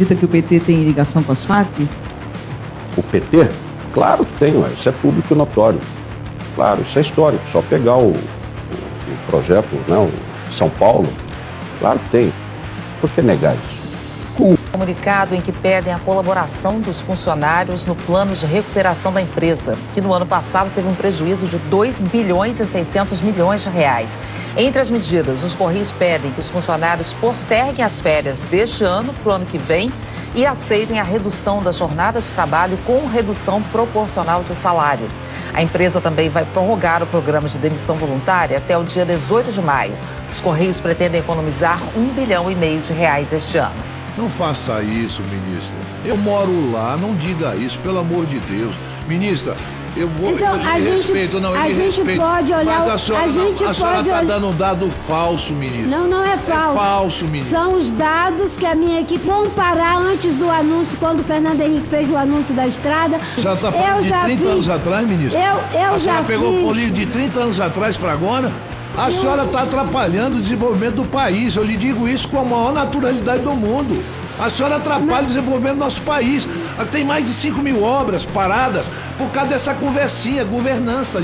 acredita que o PT tem ligação com as Farc? O PT? Claro que tem, isso é público e notório. Claro, isso é histórico. Só pegar o projeto, né, o São Paulo, claro que tem. Por que negar isso? Comunicado em que pedem a colaboração dos funcionários no plano de recuperação da empresa, que no ano passado teve um prejuízo de 2 bilhões e 600 milhões de reais. Entre as medidas, os Correios pedem que os funcionários posterguem as férias deste ano para o ano que vem e aceitem a redução da jornada de trabalho com redução proporcional de salário. A empresa também vai prorrogar o programa de demissão voluntária até o dia 18 de maio. Os Correios pretendem economizar 1,5 bilhão de reais este ano. Não faça isso, ministra. Eu moro lá, não diga isso, pelo amor de Deus. Ministra, eu vou... Então, a gente pode olhar... Mas a senhora está dando um dado falso, ministra. Não é falso. É falso, ministra. São os dados que a minha equipe... Comparar antes do anúncio, quando o Fernando Henrique fez o anúncio da estrada... A senhora está falando de 30 anos atrás, ministra? A senhora pegou o polinho de 30 anos atrás para agora? A senhora está atrapalhando o desenvolvimento do país. Eu lhe digo isso com a maior naturalidade do mundo. A senhora atrapalha o desenvolvimento do nosso país. Tem mais de 5 mil obras paradas por causa dessa conversinha, governança,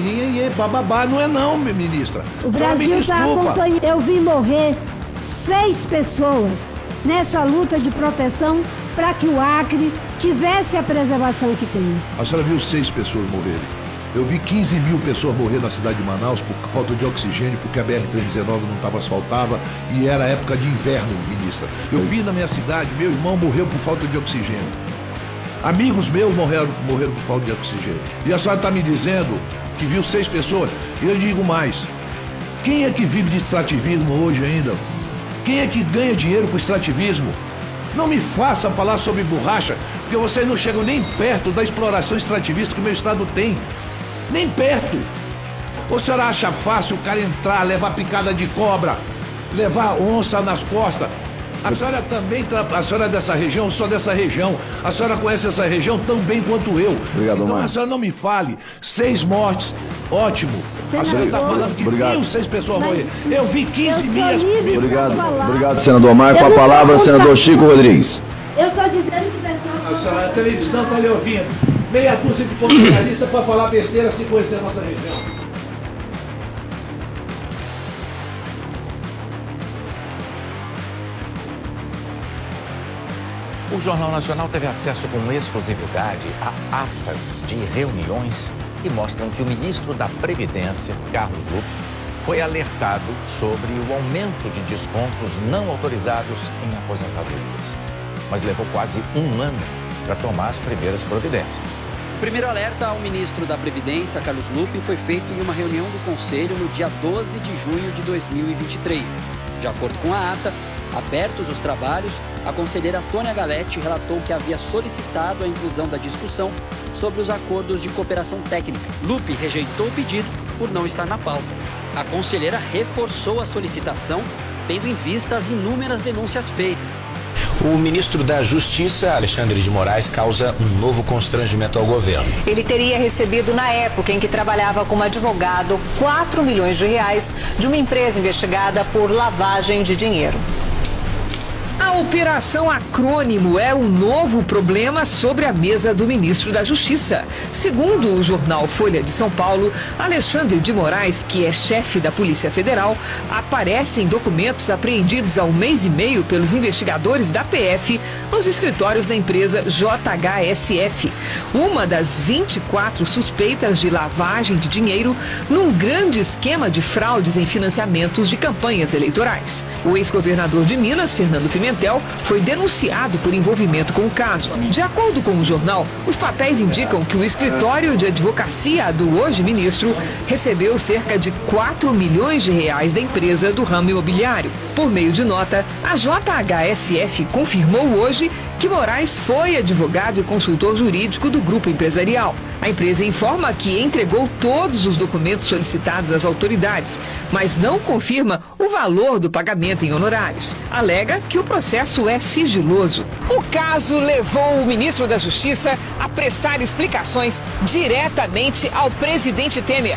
bababá. Não é não, ministra. O Brasil está acompanhando. Eu vi morrer 6 pessoas nessa luta de proteção para que o Acre tivesse a preservação que tem. A senhora viu 6 pessoas morrerem. Eu vi 15 mil pessoas morrer na cidade de Manaus por falta de oxigênio, porque a BR-319 não estava asfaltada e era época de inverno, ministra. Eu vi na minha cidade, meu irmão morreu por falta de oxigênio. Amigos meus morreram por falta de oxigênio. E a senhora está me dizendo que viu 6 pessoas? E eu digo mais. Quem é que vive de extrativismo hoje ainda? Quem é que ganha dinheiro com extrativismo? Não me faça falar sobre borracha, porque vocês não chegam nem perto da exploração extrativista que o meu estado tem. Nem perto. Ou a senhora acha fácil o cara entrar, levar picada de cobra, levar onça nas costas? A senhora também, a senhora é dessa região, eu sou dessa região. A senhora conhece essa região tão bem quanto eu. Obrigado, então a senhora não me fale. 6 mortes, ótimo. A senhora está falando que 1.006 pessoas morreram. Eu vi 15 mil. Obrigado, senador Maia. Com a palavra, senador Chico Rodrigues. Eu estou dizendo que a televisão está lhe ouvindo. Meia dúzia de bolsonaristas para falar besteira sem conhecer a nossa região. O Jornal Nacional teve acesso com exclusividade a atas de reuniões que mostram que o ministro da Previdência, Carlos Lupe, foi alertado sobre o aumento de descontos não autorizados em aposentadorias. Mas levou quase um ano para tomar as primeiras providências. O primeiro alerta ao ministro da Previdência, Carlos Lupe, foi feito em uma reunião do Conselho no dia 12 de junho de 2023. De acordo com a ata, abertos os trabalhos, a conselheira Tônia Galetti relatou que havia solicitado a inclusão da discussão sobre os acordos de cooperação técnica. Lupe rejeitou o pedido por não estar na pauta. A conselheira reforçou a solicitação, tendo em vista as inúmeras denúncias feitas. O ministro da Justiça, Alexandre de Moraes, causa um novo constrangimento ao governo. Ele teria recebido, na época em que trabalhava como advogado, 4 milhões de reais de uma empresa investigada por lavagem de dinheiro. A Operação Acrônimo é um novo problema sobre a mesa do ministro da Justiça. Segundo o jornal Folha de São Paulo, Alexandre de Moraes, que é chefe da Polícia Federal, aparece em documentos apreendidos há um mês e meio pelos investigadores da PF nos escritórios da empresa JHSF, uma das 24 suspeitas de lavagem de dinheiro num grande esquema de fraudes em financiamentos de campanhas eleitorais. O ex-governador de Minas, Fernando Pimentel, foi denunciado por envolvimento com o caso. De acordo com o jornal, os papéis indicam que o escritório de advocacia do hoje ministro recebeu cerca de 4 milhões de reais da empresa do ramo imobiliário. Por meio de nota, a JHSF confirmou hoje que Moraes foi advogado e consultor jurídico do grupo empresarial. A empresa informa que entregou todos os documentos solicitados às autoridades, mas não confirma o valor do pagamento em honorários. Alega que o processo processo é sigiloso. O caso levou o ministro da Justiça a prestar explicações diretamente ao presidente Temer.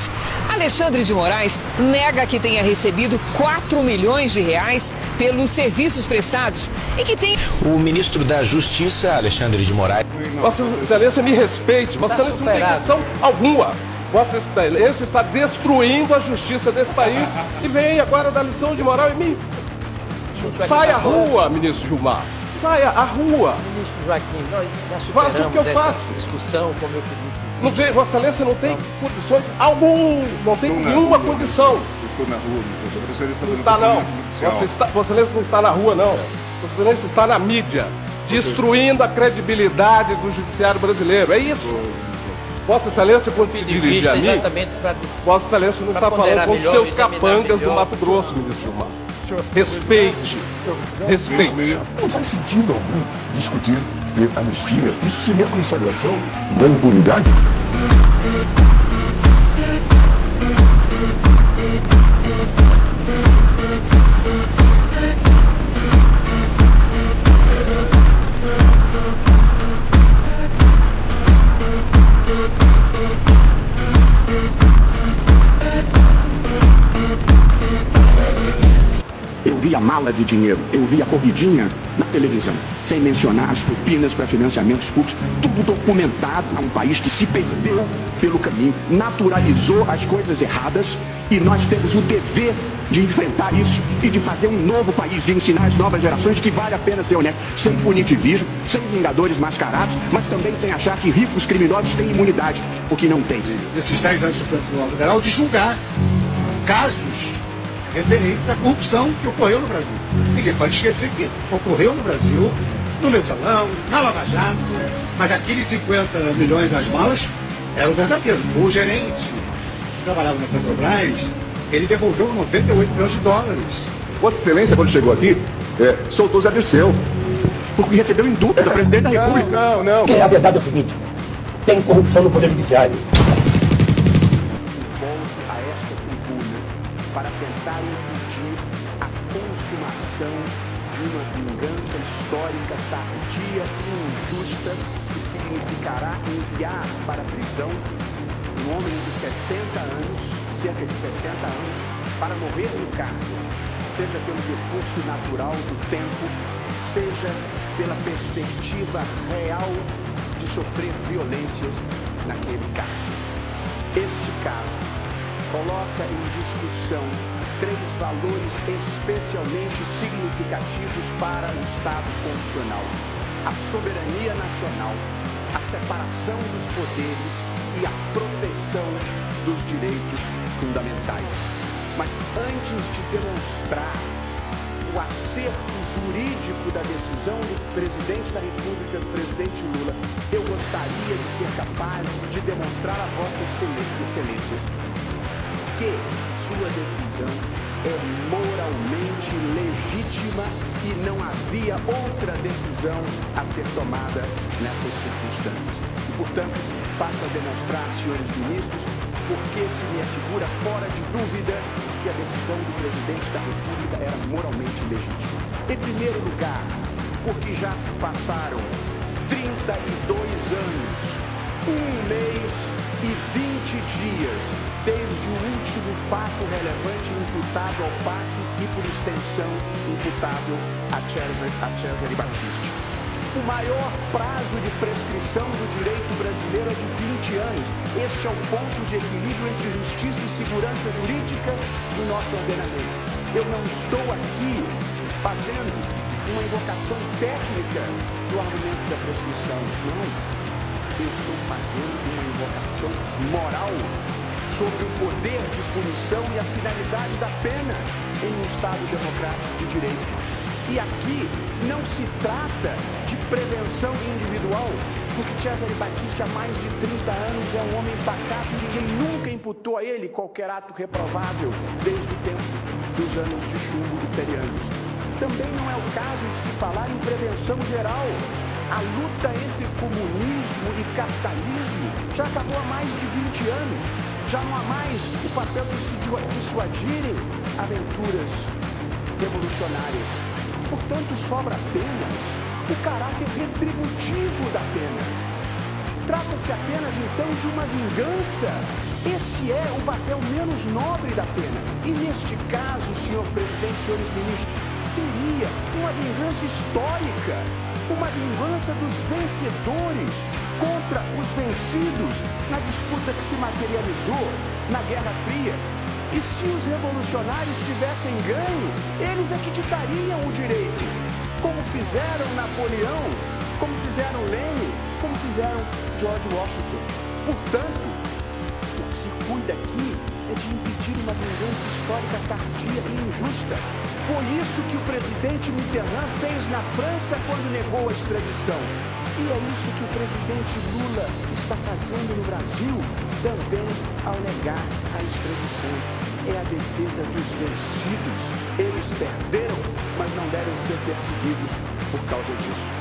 Alexandre de Moraes nega que tenha recebido 4 milhões de reais pelos serviços prestados e que tem... O ministro da Justiça, Alexandre de Moraes... Vossa Excelência, me respeite. Vossa Excelência não tem condição alguma. Vossa Excelência está destruindo a justiça desse país e vem agora dar lição de moral em mim. Saia à rua, ministro Gilmar. Saia à rua. Ministro Joaquim, nós já faça o que eu faço. Discussão, como eu pedi. Não tem, Vossa Excelência não tem condições alguma, não tem nenhuma condição. Estou na rua, não está não. Vossa Excelência não está na rua, não. Vossa Excelência está na mídia, destruindo a credibilidade do judiciário brasileiro. É isso. Vossa Excelência, quando se dirige a mim, Vossa Excelência não está falando com os seus capangas do Mato Grosso, ministro Gilmar. Respeite. Respeite. Não faz sentido algum discutir anistia. Isso seria consagração da impunidade. Eu vi a mala de dinheiro, eu vi a corridinha na televisão, sem mencionar as propinas para financiamentos públicos, tudo documentado. É um país que se perdeu pelo caminho, naturalizou as coisas erradas e nós temos o dever de enfrentar isso e de fazer um novo país, de ensinar as novas gerações que vale a pena ser honesto, sem punitivismo, sem vingadores mascarados, mas também sem achar que ricos criminosos têm imunidade, porque não tem. Nesses 10 anos do Supremo Tribunal Federal, de julgar casos referentes à corrupção que ocorreu no Brasil. Ninguém pode esquecer que ocorreu no Brasil, no Mensalão, na Lava Jato, mas aqueles 50 milhões das malas eram verdadeiros. O gerente que trabalhava na Petrobras, ele devolveu 98 milhões de dólares. Vossa Excelência, quando chegou aqui, soltou Zé Dirceu. Porque recebeu indulto do presidente da República. Não. A verdade é o seguinte, tem corrupção no Poder Judiciário. Para tentar impedir a consumação de uma vingança histórica tardia e injusta que significará enviar para a prisão um homem de 60 anos, cerca de 60 anos, para morrer no cárcere, seja pelo decurso natural do tempo, seja pela perspectiva real de sofrer violências naquele cárcere. Este caso coloca em discussão 3 valores especialmente significativos para o Estado constitucional: a soberania nacional, a separação dos poderes e a proteção dos direitos fundamentais. Mas antes de demonstrar o acerto jurídico da decisão do presidente da República, do presidente Lula, eu gostaria de ser capaz de demonstrar a Vossa Excelência que sua decisão é moralmente legítima e não havia outra decisão a ser tomada nessas circunstâncias. E, portanto, passo a demonstrar, senhores ministros, porque se me afigura fora de dúvida que a decisão do presidente da República era moralmente legítima. Em primeiro lugar, porque já se passaram 32 anos, 1 mês e 20 dias desde o último fato relevante imputado ao PAC e, por extensão, imputável a Cesare Battisti. O maior prazo de prescrição do direito brasileiro é de 20 anos. Este é o ponto de equilíbrio entre justiça e segurança jurídica do nosso ordenamento. Eu não estou aqui fazendo uma invocação técnica do argumento da prescrição, não. Eu estou fazendo uma invocação moral sobre o poder de punição e a finalidade da pena em um Estado democrático de direito. E aqui não se trata de prevenção individual, porque Cesare Battisti há mais de 30 anos é um homem pacato e ninguém nunca imputou a ele qualquer ato reprovável desde o tempo dos anos de chumbo luterianos. Também não é o caso de se falar em prevenção geral. A luta entre comunismo e capitalismo já acabou há mais de 20 anos. Já não há mais o papel de se dissuadirem aventuras revolucionárias. Portanto, sobra apenas o caráter retributivo da pena. Trata-se apenas, então, de uma vingança. Esse é o papel menos nobre da pena. E neste caso, senhor presidente, senhores ministros, seria uma vingança histórica, uma vingança dos vencedores contra os vencidos na disputa que se materializou na Guerra Fria. E se os revolucionários tivessem ganho, eles é que ditariam o direito, como fizeram Napoleão, como fizeram Lenin, como fizeram George Washington. Portanto, o que se cuida aqui é de impedir uma vingança histórica tardia e injusta. Foi isso que o presidente Mitterrand fez na França quando negou a extradição. E é isso que o presidente Lula está fazendo no Brasil também ao negar a extradição. É a defesa dos vencidos. Eles perderam, mas não devem ser perseguidos por causa disso.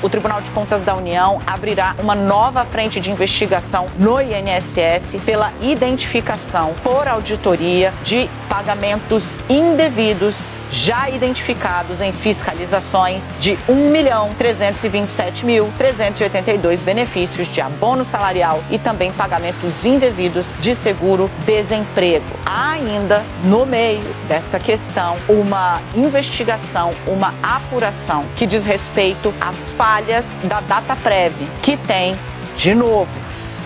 O Tribunal de Contas da União abrirá uma nova frente de investigação no INSS pela identificação por auditoria de pagamentos indevidos já identificados em fiscalizações de 1.327.382 benefícios de abono salarial e também pagamentos indevidos de seguro-desemprego. Há ainda, no meio desta questão, uma investigação, uma apuração que diz respeito às falhas da Dataprev, que tem, de novo,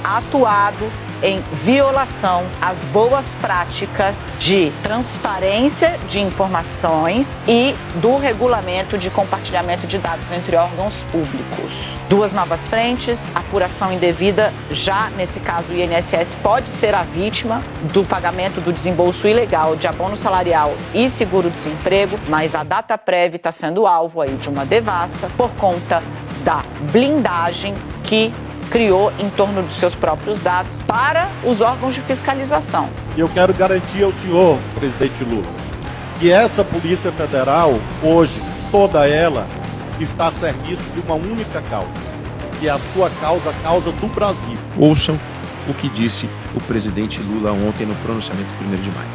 atuado em violação às boas práticas de transparência de informações e do regulamento de compartilhamento de dados entre órgãos públicos. Duas novas frentes, apuração indevida, já nesse caso o INSS pode ser a vítima do pagamento do desembolso ilegal de abono salarial e seguro-desemprego, mas a Dataprev está sendo alvo aí de uma devassa por conta da blindagem que criou em torno dos seus próprios dados para os órgãos de fiscalização. E eu quero garantir ao senhor, presidente Lula, que essa Polícia Federal, hoje, toda ela, está a serviço de uma única causa, que é a sua causa, a causa do Brasil. Ouçam o que disse o presidente Lula ontem no pronunciamento do 1º de maio.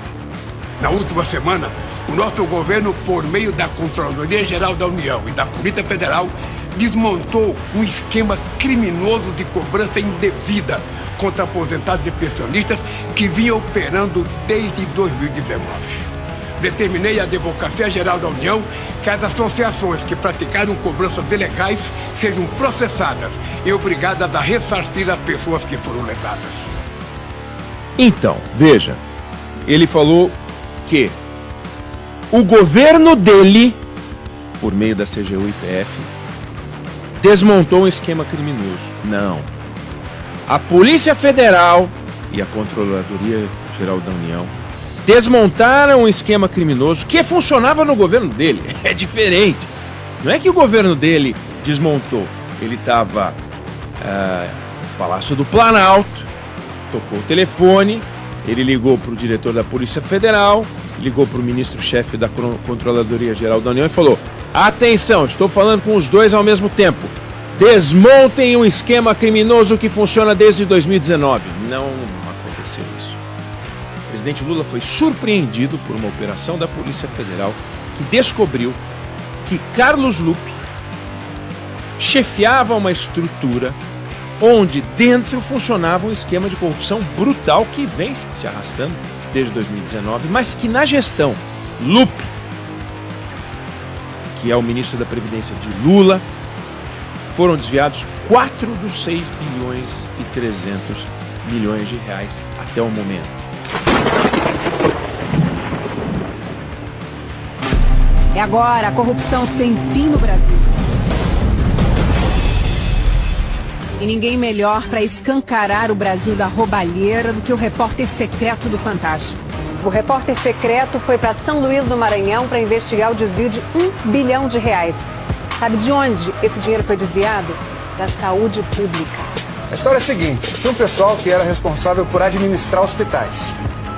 Na última semana, o nosso governo, por meio da Controladoria Geral da União e da Polícia Federal, desmontou um esquema criminoso de cobrança indevida contra aposentados e pensionistas que vinha operando desde 2019. Determinei à Advocacia Geral da União que as associações que praticaram cobranças ilegais sejam processadas e obrigadas a ressarcir as pessoas que foram lesadas. Então, veja, ele falou que o governo dele, por meio da CGU e PF, desmontou um esquema criminoso. Não. A Polícia Federal e a Controladoria Geral da União desmontaram um esquema criminoso que funcionava no governo dele. É diferente. Não é que o governo dele desmontou. Ele estava no Palácio do Planalto, tocou o telefone, ele ligou para o diretor da Polícia Federal, ligou para o ministro-chefe da Controladoria Geral da União e falou: atenção, estou falando com os dois ao mesmo tempo. Desmontem um esquema criminoso que funciona desde 2019. Não aconteceu isso. O presidente Lula foi surpreendido por uma operação da Polícia Federal que descobriu que Carlos Lupe chefiava uma estrutura onde dentro funcionava um esquema de corrupção brutal que vem se arrastando desde 2019, mas que na gestão Lupe, que é o ministro da Previdência de Lula, foram desviados 4 dos 6 bilhões e 300 milhões de reais até o momento. É agora a corrupção sem fim no Brasil. E ninguém melhor para escancarar o Brasil da roubalheira do que o repórter secreto do Fantástico. O repórter secreto foi para São Luís do Maranhão para investigar o desvio de R$1 bilhão. Sabe de onde esse dinheiro foi desviado? Da saúde pública. A história é a seguinte: tinha um pessoal que era responsável por administrar hospitais.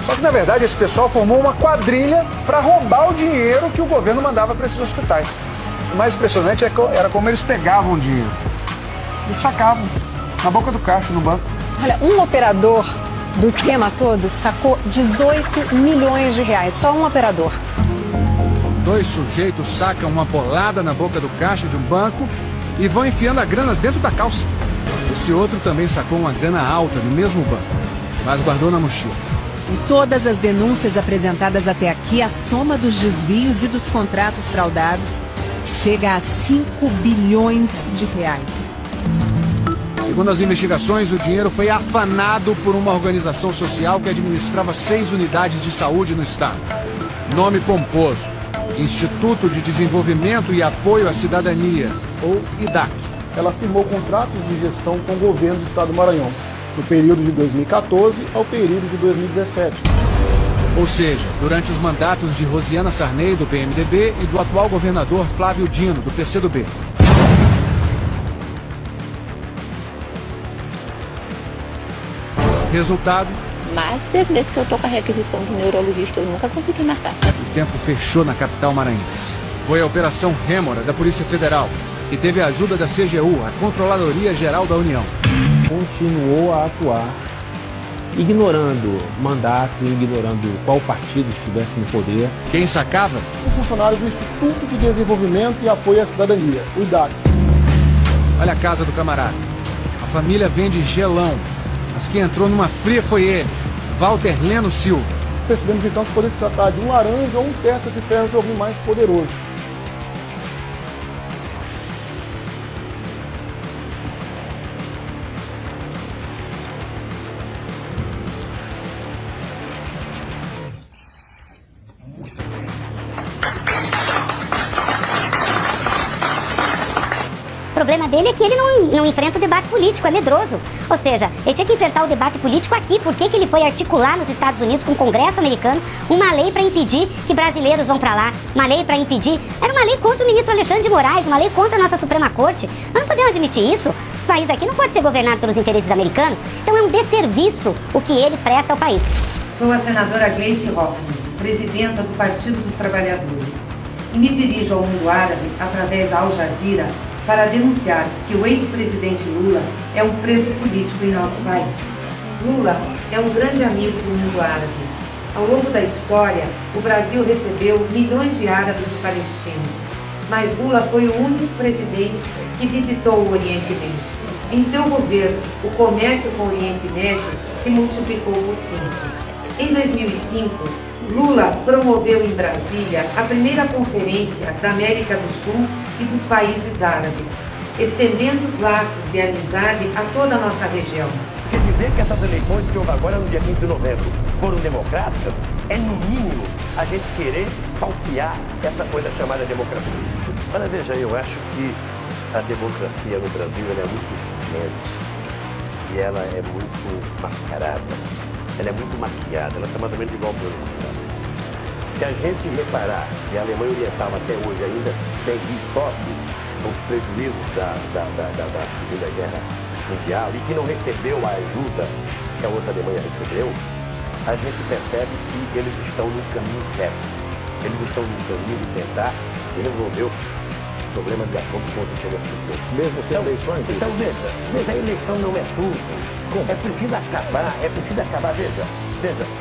Só que, na verdade, esse pessoal formou uma quadrilha para roubar o dinheiro que o governo mandava para esses hospitais. O mais impressionante era como eles pegavam o dinheiro. Eles sacavam na boca do caixa, no banco. Olha, um operador do esquema todo sacou R$18 milhões. Só um operador. 2 sujeitos sacam uma bolada na boca do caixa de um banco e vão enfiando a grana dentro da calça. Esse outro também sacou uma grana alta no mesmo banco, mas guardou na mochila. Em todas as denúncias apresentadas até aqui, a soma dos desvios e dos contratos fraudados chega a 5 bilhões de reais. Segundo as investigações, o dinheiro foi afanado por uma organização social que administrava 6 unidades de saúde no estado. Nome pomposo: Instituto de Desenvolvimento e Apoio à Cidadania, ou IDAC. Ela firmou contratos de gestão com o governo do estado do Maranhão, no período de 2014 ao período de 2017. Ou seja, durante os mandatos de Rosiana Sarney, do PMDB, e do atual governador Flávio Dino, do PCdoB. Resultado: mais 6 meses que eu tô com a requisição do neurologista, eu nunca consegui marcar. O tempo fechou na capital maranhense. Foi a Operação Rêmora, da Polícia Federal, que teve a ajuda da CGU, a Controladoria Geral da União. Continuou a atuar, ignorando mandato, ignorando qual partido estivesse no poder. Quem sacava? Os funcionários do Instituto de Desenvolvimento e Apoio à Cidadania, o IDAC. Olha a casa do camarada. A família vende gelão, mas quem entrou numa fria foi ele, Walter Leno Silva. Percebemos então que poderia se tratar de um laranja ou um testa de ferro de alguém mais poderoso. O problema dele é que ele não enfrenta o debate político, é medroso. Ou seja, ele tinha que enfrentar o debate político aqui. Por que ele foi articular nos Estados Unidos, com o Congresso americano, uma lei para impedir que brasileiros vão para lá? Uma lei para impedir... Era uma lei contra o ministro Alexandre de Moraes, uma lei contra a nossa Suprema Corte. Nós não podemos admitir isso. Esse país aqui não pode ser governado pelos interesses americanos. Então é um desserviço o que ele presta ao país. Sou a senadora Gleice Hoffmann, presidenta do Partido dos Trabalhadores. E me dirijo ao mundo árabe, através da Al Jazeera, para denunciar que o ex-presidente Lula é um preso político em nosso país. Lula é um grande amigo do mundo árabe. Ao longo da história, o Brasil recebeu milhões de árabes e palestinos, mas Lula foi o único presidente que visitou o Oriente Médio. Em seu governo, o comércio com o Oriente Médio se multiplicou por 5. Em 2005, Lula promoveu em Brasília a primeira conferência da América do Sul e dos países árabes, estendendo os laços de amizade a toda a nossa região. Quer dizer que essas eleições que houve agora no dia 15 de novembro foram democráticas? É no mínimo a gente querer falsear essa coisa chamada democracia. Olha, veja, eu acho que a democracia no Brasil ela é muito incipiente e ela é muito mascarada, ela é muito maquiada, ela está mais ou menos igual ao plano. Se a gente reparar que a Alemanha Oriental até hoje ainda sofre com os prejuízos da Segunda Guerra Mundial e que não recebeu a ajuda que a outra Alemanha recebeu, a gente percebe que eles estão no caminho certo. Eles estão no caminho de tentar resolver o problema de acordo com os interesses. Mesmo sem eleições? Então veja, a eleição não é tudo. É preciso acabar, veja,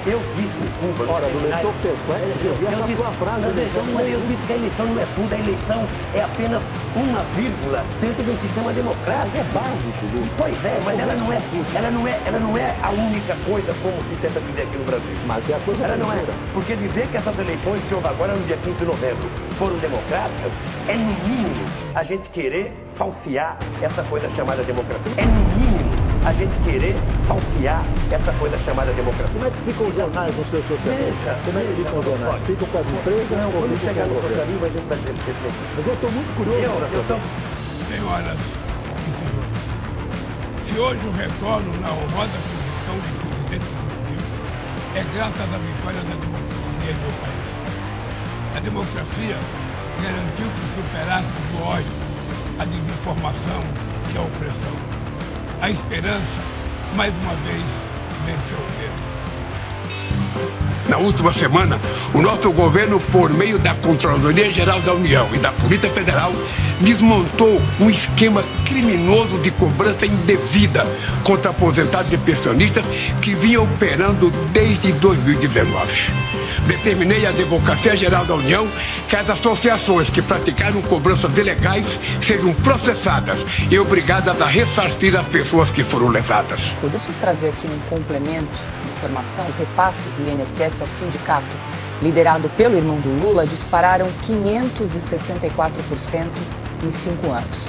eu disse em Cuba... Ora, do leitor perplexo, eu vi essa sua frase, a eleição não é tudo. Eu disse que a eleição não é tudo, a eleição é apenas uma vírgula dentro de um sistema democrático. É básico. Pois é, mas ela não é a única coisa como se tenta dizer aqui no Brasil. Mas é a coisa ela não é. primeira. Porque dizer que essas eleições que houve agora no dia 15 de novembro foram democráticas, é no mínimo a gente querer falsear essa coisa chamada democracia. É no mínimo a gente querer falsear essa coisa chamada democracia. Como é que ficam os jornais no seu socialismo? Como é que ficam os jornais? Ficam com as empresas? Não, quando chegar no socialismo a gente vai dizer. Mas eu estou muito curioso para saber. Senhoras e senhores, se hoje o retorno na honrosa posição de presidente do Brasil é graças à vitória da democracia em meu país. A democracia garantiu que superássemos o ódio, a desinformação e a opressão. A esperança, mais uma vez, venceu o medo. Na última semana, o nosso governo, por meio da Controladoria Geral da União e da Polícia Federal, desmontou um esquema criminoso de cobrança indevida contra aposentados e pensionistas que vinha operando desde 2019. Determinei à Advocacia Geral da União que as associações que praticaram cobranças ilegais sejam processadas e obrigadas a ressarcir as pessoas que foram lesadas. Deixa eu trazer aqui um complemento de informação. Os repasses do INSS ao sindicato, liderado pelo irmão do Lula, dispararam 564% em 5 anos.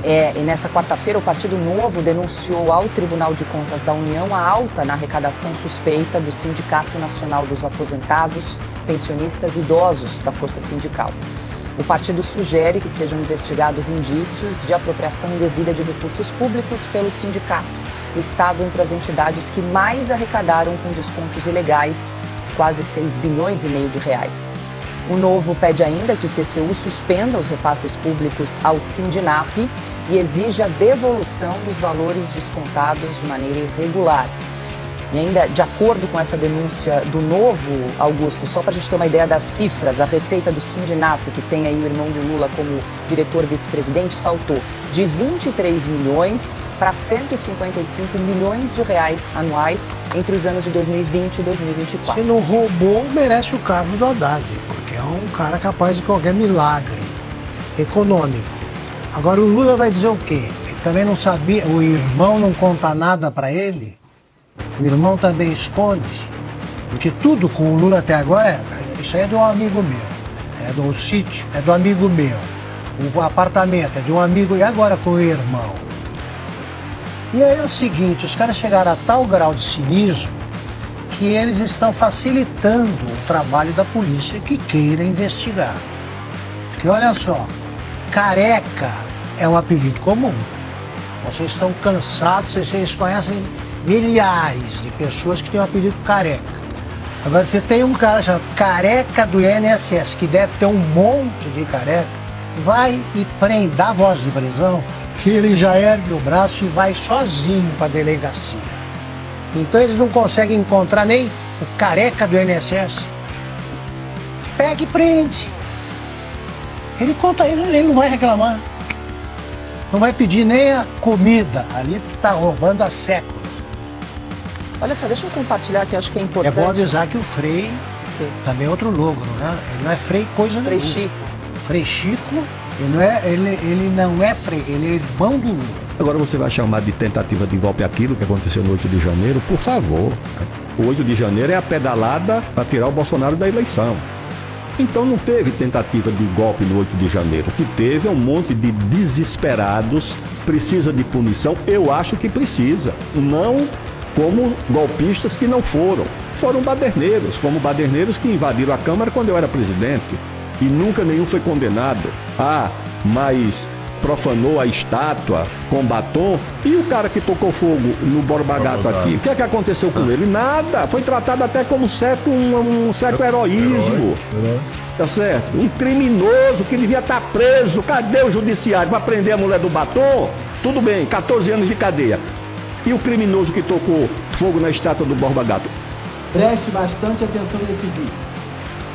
E nessa quarta-feira, o Partido Novo denunciou ao Tribunal de Contas da União a alta na arrecadação suspeita do Sindicato Nacional dos Aposentados, Pensionistas e Idosos da Força Sindical. O partido sugere que sejam investigados indícios de apropriação indevida de recursos públicos pelo sindicato, listado entre as entidades que mais arrecadaram com descontos ilegais, quase 6 bilhões e meio de reais. O Novo pede ainda que o TCU suspenda os repasses públicos ao Sindinap e exige a devolução dos valores descontados de maneira irregular. E ainda, de acordo com essa denúncia do Novo, Augusto, só para a gente ter uma ideia das cifras, a receita do Sindinap, que tem aí o irmão do Lula como diretor vice-presidente, saltou de 23 milhões para 155 milhões de reais anuais entre os anos de 2020 e 2024. Se não roubou, merece o cargo do Haddad, porque é um cara capaz de qualquer milagre econômico. Agora o Lula vai dizer o quê? Ele também não sabia, o irmão não conta nada para ele? O irmão também esconde? Porque tudo com o Lula até agora, isso aí é de um amigo meu, é do sítio, é do amigo meu, o apartamento é de um amigo, e agora com o irmão? E aí é o seguinte, os caras chegaram a tal grau de cinismo que eles estão facilitando o trabalho da polícia que queira investigar. Porque olha só, Careca é um apelido comum. Vocês estão cansados, vocês conhecem milhares de pessoas que têm o apelido Careca. Agora você tem um cara chamado Careca do INSS, que deve ter um monte de careca, vai e prende, dá voz de prisão, que ele já ergue o braço e vai sozinho para a delegacia. Então eles não conseguem encontrar nem o Careca do INSS. Pega e prende. Ele conta, ele não vai reclamar. Não vai pedir nem a comida ali, porque está roubando há séculos. Olha só, deixa eu compartilhar que eu acho que é importante. É bom avisar que o Frei também é outro logro, né? Ele não é Frei coisa nenhuma. Frei Chico. Frei Chico, ele não é Frei, ele é irmão do Lula. Agora você vai chamar de tentativa de golpe aquilo que aconteceu no 8 de janeiro? Por favor. O 8 de janeiro é a pedalada para tirar o Bolsonaro da eleição. Então não teve tentativa de golpe no 8 de janeiro. O que teve é um monte de desesperados. Precisa de punição? Eu acho que precisa. Não como golpistas que não foram. Foram baderneiros, como baderneiros que invadiram a Câmara quando eu era presidente. E nunca nenhum foi condenado. Ah, mas profanou a estátua com batom. E o cara que tocou fogo no Borba Gato aqui? O que é que aconteceu com ele? Nada. Foi tratado até como um certo heroísmo. Tá certo? Um criminoso que devia estar preso. Cadê o judiciário para prender a mulher do batom? Tudo bem, 14 anos de cadeia. E o criminoso que tocou fogo na estátua do Borba Gato? Preste bastante atenção nesse vídeo.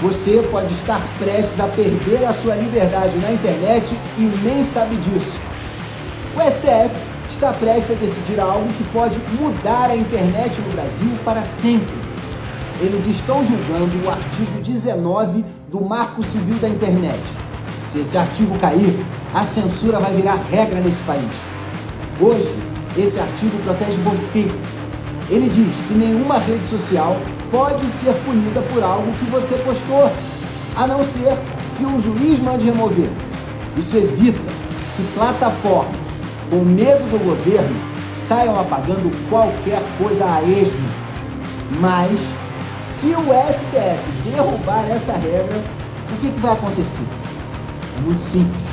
Você pode estar prestes a perder a sua liberdade na internet e nem sabe disso. O STF está prestes a decidir algo que pode mudar a internet no Brasil para sempre. Eles estão julgando o artigo 19 do Marco Civil da Internet. Se esse artigo cair, a censura vai virar regra nesse país. Hoje, esse artigo protege você. Ele diz que nenhuma rede social pode ser punida por algo que você postou, a não ser que o juiz mande remover. Isso evita que plataformas, com medo do governo, saiam apagando qualquer coisa a esmo. Mas, se o STF derrubar essa regra, o que vai acontecer? É muito simples.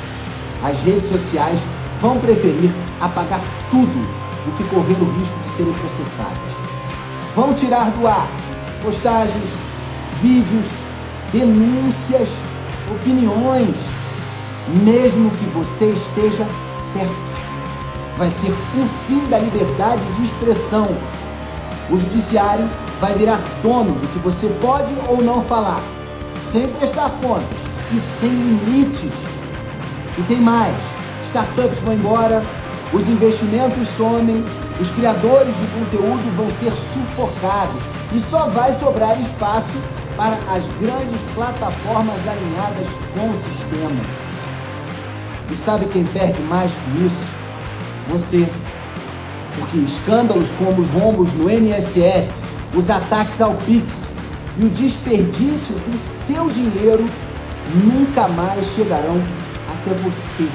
As redes sociais vão preferir apagar tudo do que correr o risco de serem processadas. Vão tirar do ar postagens, vídeos, denúncias, opiniões, mesmo que você esteja certo. Vai ser o fim da liberdade de expressão. O judiciário vai virar dono do que você pode ou não falar, sem prestar contas e sem limites. E tem mais, startups vão embora, os investimentos somem, os criadores de conteúdo vão ser sufocados e só vai sobrar espaço para as grandes plataformas alinhadas com o sistema. E sabe quem perde mais com isso? Você. Porque escândalos como os rombos no INSS, os ataques ao Pix e o desperdício do seu dinheiro nunca mais chegarão até você.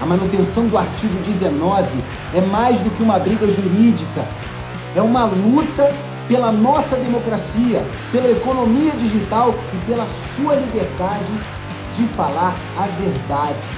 A manutenção do artigo 19 é mais do que uma briga jurídica. É uma luta pela nossa democracia, pela economia digital e pela sua liberdade de falar a verdade.